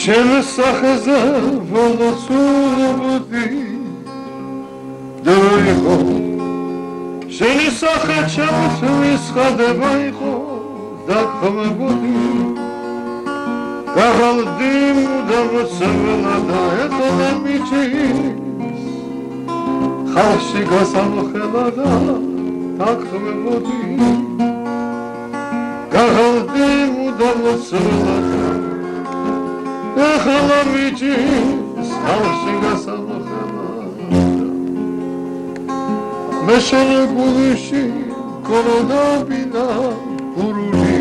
შენ სახეზე ველოცულობდი დაიღო შენი სახე ჩემთვის ხდება იყო დაქმებოდი გაღალდი მუდამ სევლა და ეთონა მიჩის ხალხში გასამხელა და დაქმებოდი გაღალდი მუდამ სევლა და ეხლა მიჩის ხალხში გასამხელა მე შენ გულში კოროდაბინა გურული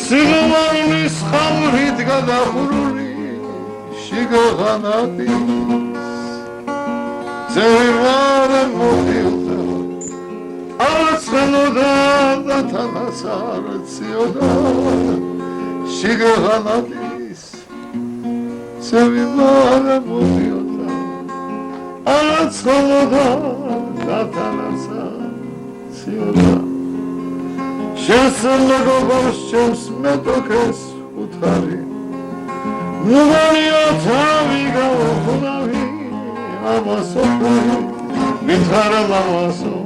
სილამანის ხავრით გადახურული შიგაღანათი ზევარე მოდიოდა არცხენოდა და თანას არციოდა შიგაღანათის ზევარე მოდიოდა არცხენოდა და თანას არციოდა შენ მეგობრს ჩემს მეტოქეს უთხარი ნუგანია თავი გავხუნავი ამასო ვითხარა მამასო